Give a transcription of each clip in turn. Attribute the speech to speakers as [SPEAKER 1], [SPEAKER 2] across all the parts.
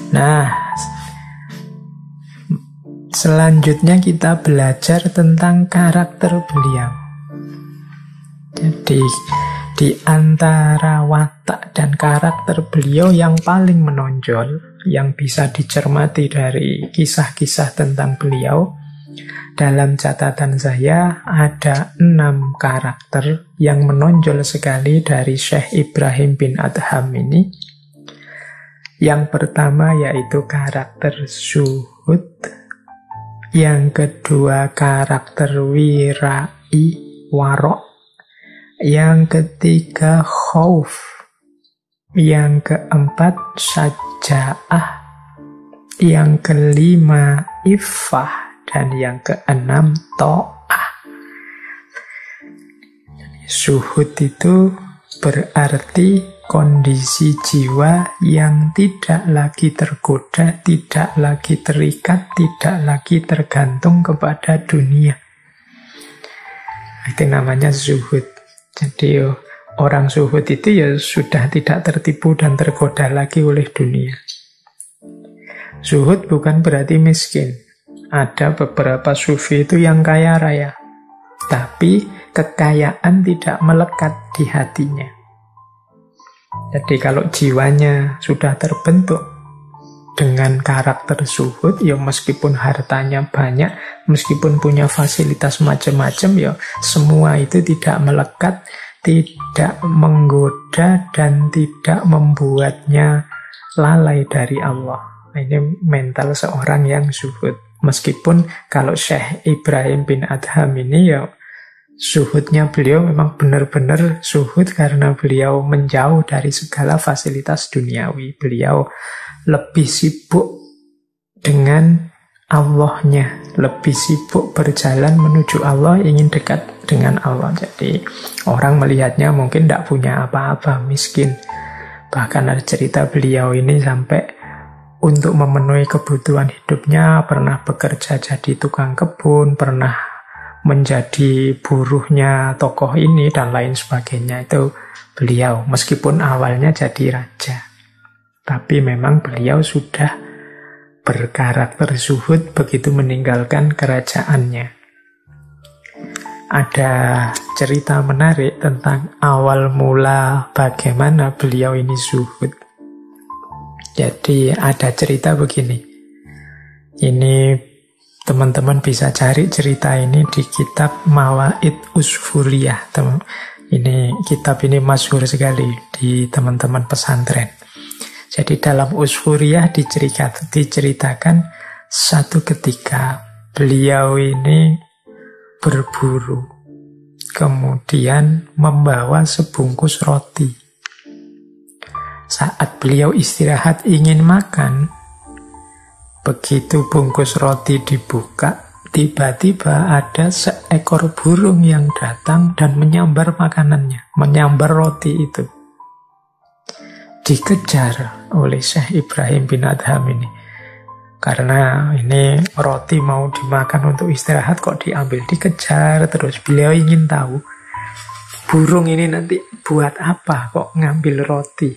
[SPEAKER 1] Nah, selanjutnya kita belajar tentang karakter beliau. Jadi di antara watak dan karakter beliau yang paling menonjol, yang bisa dicermati dari kisah-kisah tentang beliau, dalam catatan saya ada 6 karakter yang menonjol sekali dari Syekh Ibrahim bin Adham ini. Yang pertama yaitu karakter zuhud, yang kedua karakter wirai, warok, yang ketiga khauf, yang keempat syaja'ah, yang kelima iffah, dan yang keenam ta'ah. Zuhud itu berarti kondisi jiwa yang tidak lagi tergoda, tidak lagi terikat, tidak lagi tergantung kepada dunia. Itu namanya zuhud. Jadi orang zuhud itu ya sudah tidak tertipu dan tergoda lagi oleh dunia. Zuhud bukan berarti miskin. Ada beberapa sufi itu yang kaya raya, tapi kekayaan tidak melekat di hatinya. Jadi kalau jiwanya sudah terbentuk dengan karakter zuhud, ya meskipun hartanya banyak, meskipun punya fasilitas macam-macam, ya semua itu tidak melekat, tidak menggoda, dan tidak membuatnya lalai dari Allah. Ini mental seorang yang zuhud. Meskipun kalau Syekh Ibrahim bin Adham ini ya zuhudnya beliau memang benar-benar zuhud karena beliau menjauh dari segala fasilitas duniawi. Beliau lebih sibuk dengan Allahnya, lebih sibuk berjalan menuju Allah, ingin dekat dengan Allah. Jadi orang melihatnya mungkin tidak punya apa-apa, miskin. Bahkan ada cerita beliau ini sampai untuk memenuhi kebutuhan hidupnya pernah bekerja jadi tukang kebun, pernah menjadi buruhnya tokoh ini, dan lain sebagainya. Itu beliau, meskipun awalnya jadi raja. Tapi memang beliau sudah berkarakter zuhud begitu meninggalkan kerajaannya. Ada cerita menarik tentang awal mula bagaimana beliau ini zuhud. Jadi ada cerita begini. Ini teman-teman bisa cari cerita ini di kitab Mawaid Usfuriyah. Ini kitab ini masyhur sekali di teman-teman pesantren. Jadi dalam Usfuriyah diceritakan satu ketika beliau ini berburu, kemudian membawa sebungkus roti. Saat beliau istirahat ingin makan, begitu bungkus roti dibuka, tiba-tiba ada seekor burung yang datang dan menyambar makanannya, menyambar roti itu. Dikejar oleh Syekh Ibrahim bin Adham ini. Karena ini roti mau dimakan untuk istirahat kok diambil, dikejar terus. Beliau ingin tahu, burung ini nanti buat apa kok ngambil roti.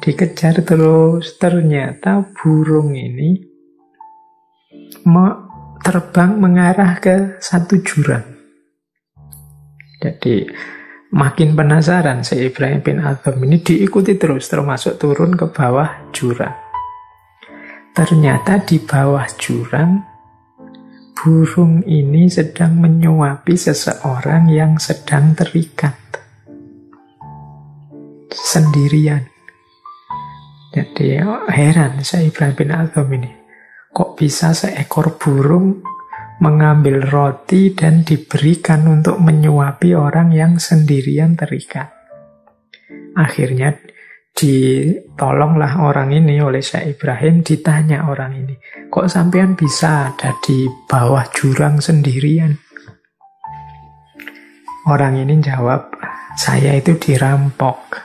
[SPEAKER 1] Dikejar terus, ternyata burung ini terbang mengarah ke satu jurang. Jadi makin penasaran si Ibrahim bin Adham ini, diikuti terus, termasuk turun ke bawah jurang. Ternyata di bawah jurang, burung ini sedang menyuapi seseorang yang sedang terikat sendirian. Jadi heran saya Ibrahim bin Adham ini, kok bisa seekor burung mengambil roti dan diberikan untuk menyuapi orang yang sendirian terikat. Akhirnya ditolonglah orang ini oleh Syekh Ibrahim. Ditanya orang ini, kok sampean bisa ada di bawah jurang sendirian? Orang ini jawab, saya itu dirampok,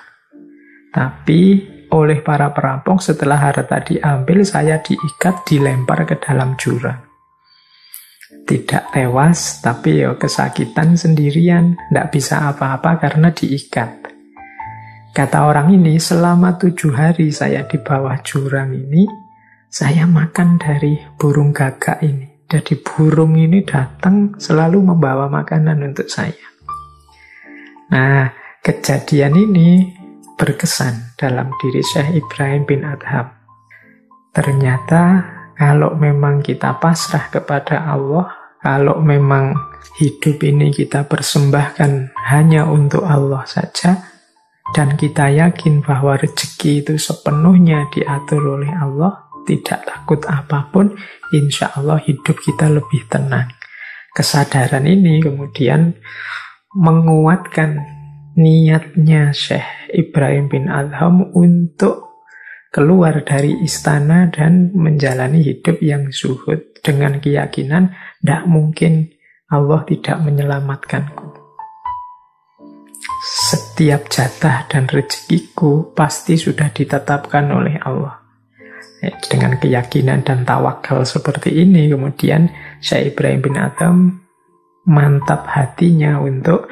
[SPEAKER 1] tapi oleh para perampok setelah harta diambil, saya diikat, dilempar ke dalam jurang. Tidak tewas, tapi ya kesakitan sendirian, tidak bisa apa-apa karena diikat. Kata orang ini, selama 7 hari saya di bawah jurang ini, saya makan dari burung gagak ini. Jadi burung ini datang selalu membawa makanan untuk saya. Nah, kejadian ini berkesan dalam diri Syekh Ibrahim bin Adham. Ternyata kalau memang kita pasrah kepada Allah, kalau memang hidup ini kita persembahkan hanya untuk Allah saja, dan kita yakin bahwa rezeki itu sepenuhnya diatur oleh Allah, tidak takut apapun, insya Allah hidup kita lebih tenang. Kesadaran ini kemudian menguatkan niatnya Syekh Ibrahim bin Adham untuk keluar dari istana dan menjalani hidup yang zuhud dengan keyakinan tidak mungkin Allah tidak menyelamatkanku. Setiap jatah dan rezekiku pasti sudah ditetapkan oleh Allah. Dengan keyakinan dan tawakal seperti ini, kemudian Syekh Ibrahim bin Adham mantap hatinya untuk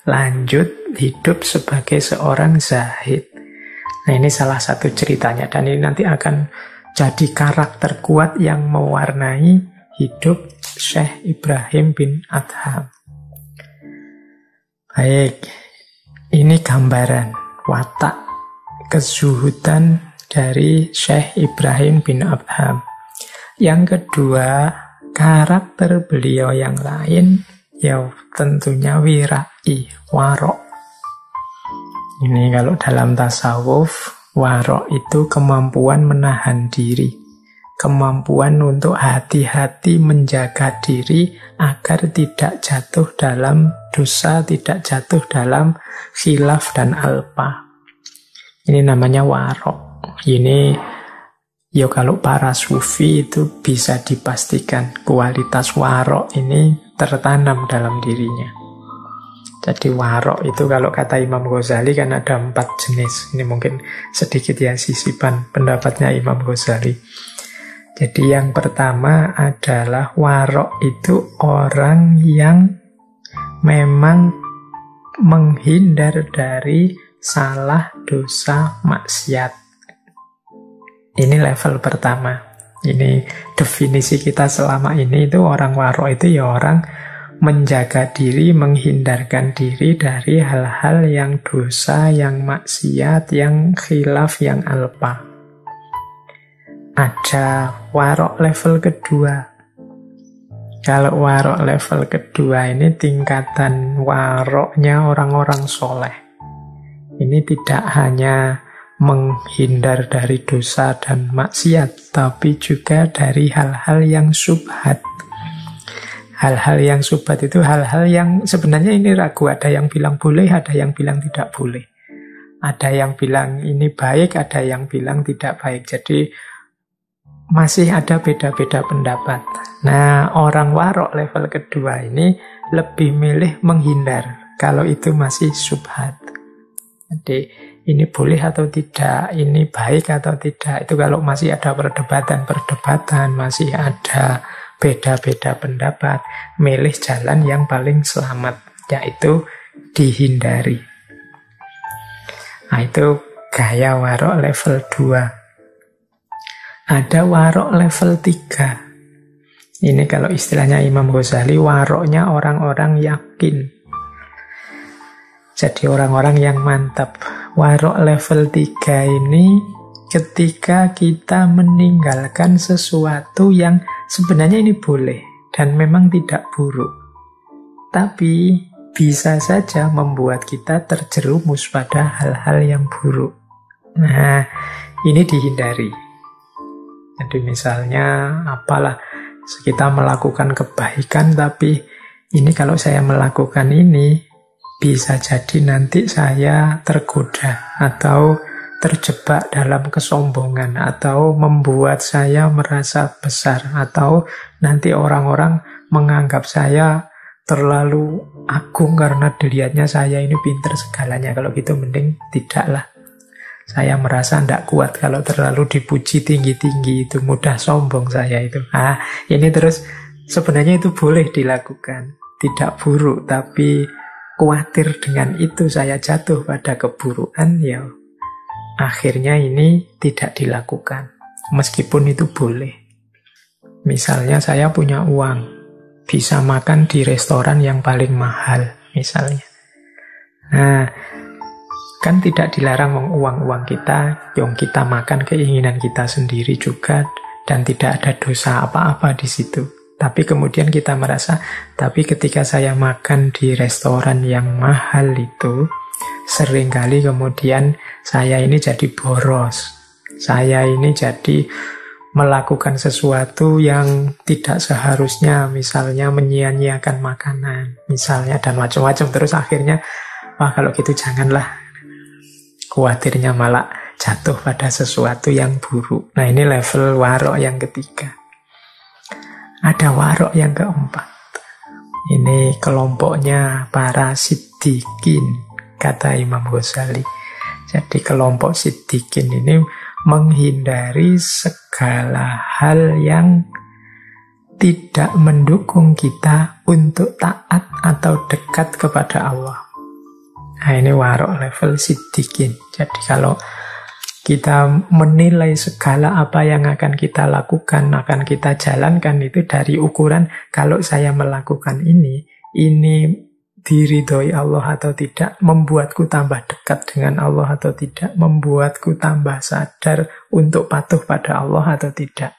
[SPEAKER 1] lanjut hidup sebagai seorang zahid. Nah, ini salah satu ceritanya, dan ini nanti akan jadi karakter kuat yang mewarnai hidup Syekh Ibrahim bin Adham. Baik, ini gambaran watak kezuhudan dari Syekh Ibrahim bin Adham. Yang kedua, karakter beliau yang lain, ya tentunya wirai, warok. Ini kalau dalam tasawuf, warok itu kemampuan menahan diri, kemampuan untuk hati-hati menjaga diri agar tidak jatuh dalam dosa, tidak jatuh dalam khilaf dan alpa. Ini namanya warok. Ini ya kalau para sufi itu bisa dipastikan kualitas warok ini tertanam dalam dirinya. Jadi warok itu kalau kata Imam Ghazali kan ada 4 jenis. Ini mungkin sedikit ya sisipan pendapatnya Imam Ghazali. Jadi yang pertama adalah warok itu orang yang memang menghindar dari salah, dosa, maksiat. Ini level pertama. Ini definisi kita selama ini itu orang warok itu ya orang menjaga diri, menghindarkan diri dari hal-hal yang dosa, yang maksiat, yang khilaf, yang alpa. Ada warok level kedua. Kalau warok level kedua ini tingkatan waroknya orang-orang soleh. Ini tidak hanya menghindar dari dosa dan maksiat, tapi juga dari hal-hal yang syubhat. Hal-hal yang syubhat itu hal-hal yang sebenarnya ini ragu. Ada yang bilang boleh, ada yang bilang tidak boleh. Ada yang bilang ini baik, ada yang bilang tidak baik. Jadi masih ada beda-beda pendapat. Nah, orang warok level kedua ini lebih milih menghindar kalau itu masih syubhat. Jadi ini boleh atau tidak, ini baik atau tidak. Itu kalau masih ada perdebatan-perdebatan, masih ada beda-beda pendapat, milih jalan yang paling selamat, yaitu dihindari. Nah, itu gaya warok level 2. Ada warok level 3. Ini kalau istilahnya Imam Ghazali, waroknya orang-orang yakin. Jadi orang-orang yang mantap. Warok level 3 ini ketika kita meninggalkan sesuatu yang sebenarnya ini boleh dan memang tidak buruk, tapi bisa saja membuat kita terjerumus pada hal-hal yang buruk. Nah, ini dihindari. Jadi misalnya apalah, kita melakukan kebaikan, tapi ini kalau saya melakukan ini bisa jadi nanti saya tergoda atau terjebak dalam kesombongan atau membuat saya merasa besar atau nanti orang-orang menganggap saya terlalu agung karena dilihatnya saya ini pinter segalanya. Kalau gitu mending tidaklah. Saya merasa tidak kuat kalau terlalu dipuji tinggi-tinggi, itu mudah sombong saya itu. Ini terus sebenarnya itu boleh dilakukan, tidak buruk, tapi khawatir dengan itu saya jatuh pada keburukan, ya akhirnya ini tidak dilakukan. Meskipun itu boleh. Misalnya saya punya uang, bisa makan di restoran yang paling mahal, misalnya. Nah, kan tidak dilarang uang kita, yang kita makan keinginan kita sendiri juga, dan tidak ada dosa apa-apa di situ. Tapi kemudian kita merasa, tapi ketika saya makan di restoran yang mahal itu, seringkali kemudian saya ini jadi boros. Saya ini jadi melakukan sesuatu yang tidak seharusnya, misalnya menyia-nyiakan makanan, misalnya, dan macam-macam. Terus akhirnya, wah kalau gitu janganlah. Khawatirnya malah jatuh pada sesuatu yang buruk. Nah, ini level warok yang ketiga. Ada warok yang keempat. Ini kelompoknya para siddiqin, kata Imam Ghazali. Jadi kelompok siddiqin ini menghindari segala hal yang tidak mendukung kita untuk taat atau dekat kepada Allah. Nah, ini warok level siddiqin. Jadi kalau kita menilai segala apa yang akan kita lakukan, akan kita jalankan itu dari ukuran, kalau saya melakukan ini diridhoi Allah atau tidak, membuatku tambah dekat dengan Allah atau tidak, membuatku tambah sadar untuk patuh pada Allah atau tidak.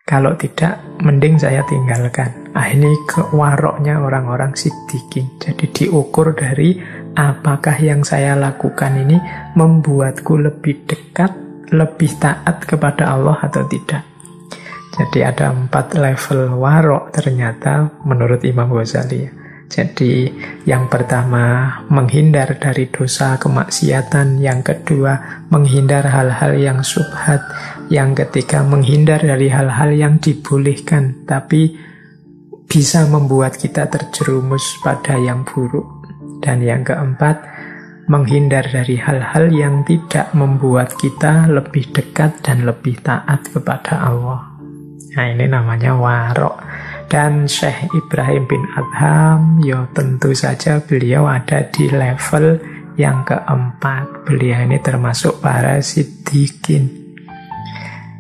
[SPEAKER 1] Kalau tidak, mending saya tinggalkan. Ini kewaroknya orang-orang siddiqin. Jadi diukur dari apakah yang saya lakukan ini membuatku lebih dekat, lebih taat kepada Allah atau tidak. Jadi ada 4 level warok ternyata menurut Imam Ghazali. Jadi yang pertama menghindar dari dosa kemaksiatan, yang kedua menghindar hal-hal yang syubhat, yang ketiga menghindar dari hal-hal yang dibolehkan tapi bisa membuat kita terjerumus pada yang buruk, dan yang keempat menghindar dari hal-hal yang tidak membuat kita lebih dekat dan lebih taat kepada Allah. Nah, ini namanya warok. Dan Syekh Ibrahim bin Adham, ya tentu saja beliau ada di level yang keempat. Beliau ini termasuk para siddiqin.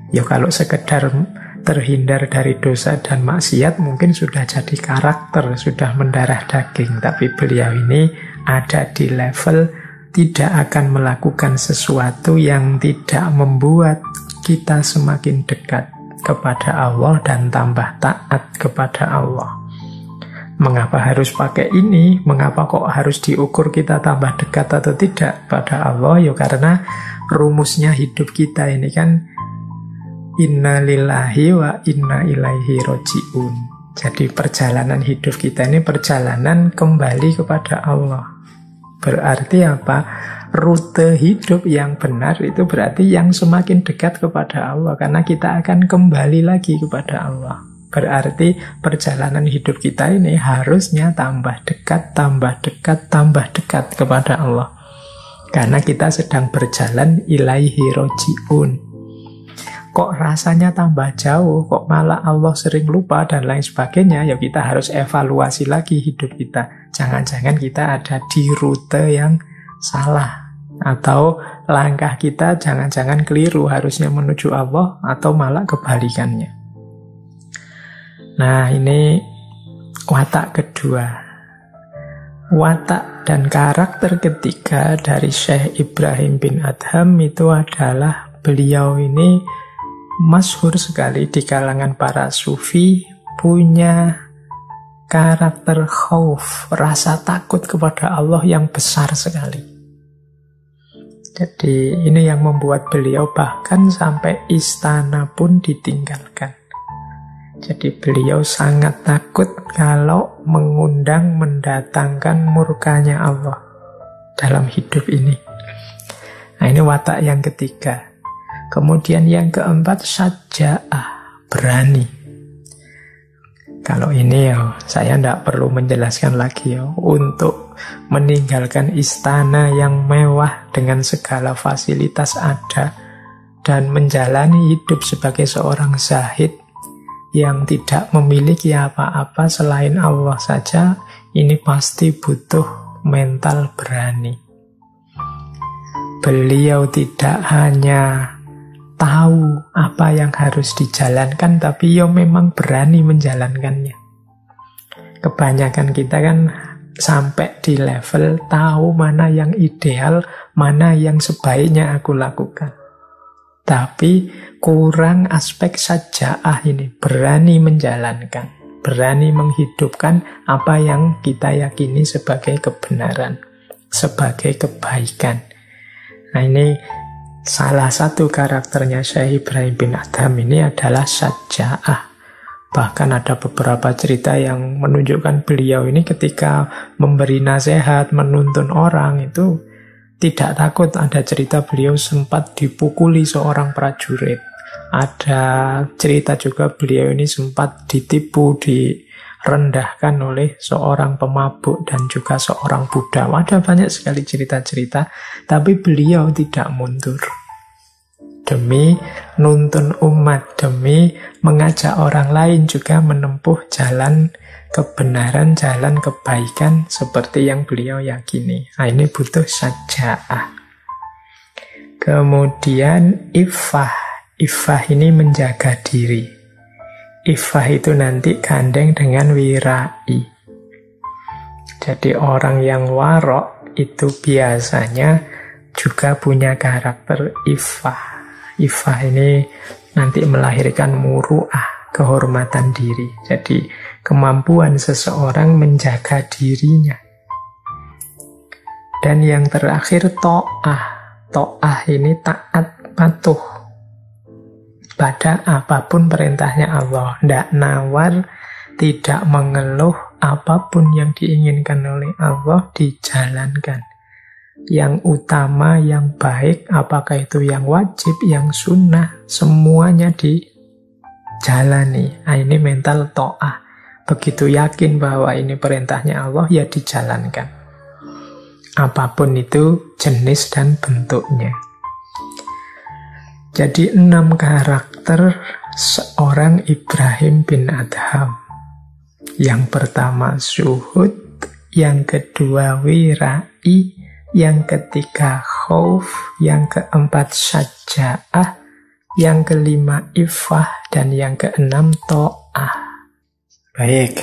[SPEAKER 1] Ya kalau sekedar terhindar dari dosa dan maksiat mungkin sudah jadi karakter, sudah mendarah daging. Tapi beliau ini ada di level tidak akan melakukan sesuatu yang tidak membuat kita semakin dekat kepada Allah dan tambah taat kepada Allah. Mengapa harus pakai ini? Mengapa kok harus diukur kita tambah dekat atau tidak pada Allah? Ya karena rumusnya hidup kita ini kan inna lillahi wa inna ilaihi roji'un. Jadi perjalanan hidup kita ini perjalanan kembali kepada Allah. Berarti apa? Rute hidup yang benar itu berarti yang semakin dekat kepada Allah, karena kita akan kembali lagi kepada Allah. Berarti perjalanan hidup kita ini harusnya tambah dekat, tambah dekat, tambah dekat kepada Allah, karena kita sedang berjalan ilaihi roji'un. Kok rasanya tambah jauh, kok malah Allah sering lupa dan lain sebagainya, ya kita harus evaluasi lagi hidup kita. Jangan-jangan kita ada di rute yang salah, atau langkah kita jangan-jangan keliru, harusnya menuju Allah atau malah kebalikannya. Nah, ini watak kedua. Watak dan karakter ketiga dari Syekh Ibrahim bin Adham itu adalah beliau ini masyhur sekali di kalangan para sufi, punya karakter khauf, rasa takut kepada Allah yang besar sekali. Jadi ini yang membuat beliau bahkan sampai istana pun ditinggalkan. Jadi beliau sangat takut kalau mengundang, mendatangkan murkanya Allah dalam hidup ini. Nah, ini watak yang ketiga. Kemudian yang keempat, syaja'ah, berani. Kalau ini ya, saya tidak perlu menjelaskan lagi ya. Untuk meninggalkan istana yang mewah dengan segala fasilitas ada dan menjalani hidup sebagai seorang zahid, yang tidak memiliki apa-apa selain Allah saja, ini pasti butuh mental berani. Beliau tidak hanya tahu apa yang harus dijalankan, tapi ya memang berani menjalankannya. Kebanyakan kita kan sampai di level tahu mana yang ideal, mana yang sebaiknya aku lakukan. Tapi kurang aspek saja'ah ini, berani menjalankan, berani menghidupkan apa yang kita yakini sebagai kebenaran, sebagai kebaikan. Nah, ini salah satu karakternya Syekh Ibrahim bin Adham ini adalah saja'ah. Bahkan ada beberapa cerita yang menunjukkan beliau ini ketika memberi nasihat, menuntun orang itu tidak takut. Ada cerita beliau sempat dipukuli seorang prajurit. Ada cerita juga beliau ini sempat ditipu, direndahkan oleh seorang pemabuk dan juga seorang budak. Ada banyak sekali cerita-cerita, tapi beliau tidak mundur. Demi nuntun umat, demi mengajak orang lain juga menempuh jalan kebenaran, jalan kebaikan seperti yang beliau yakini. Nah, ini butuh saja'ah. Kemudian iffah. Iffah ini menjaga diri. Iffah itu nanti gandeng dengan wirai. Jadi orang yang warok itu biasanya juga punya karakter iffah. Iffah ini nanti melahirkan muru'ah, kehormatan diri. Jadi kemampuan seseorang menjaga dirinya. Dan yang terakhir ta'ah. Ta'ah ini taat, patuh pada apapun perintahnya Allah. Tidak nawar, tidak mengeluh, apapun yang diinginkan oleh Allah dijalankan. Yang utama, yang baik, apakah itu yang wajib, yang sunnah, semuanya dijalani. Nah, ini mental ta'ah. Begitu yakin bahwa ini perintahnya Allah, ya dijalankan. Apapun itu jenis dan bentuknya. Jadi 6 karakter seorang Ibrahim bin Adham. Yang pertama zuhud, yang kedua wirai, yang ketiga khauf, yang keempat saja'ah, yang kelima iffah, dan yang keenam ta'ah. Baik.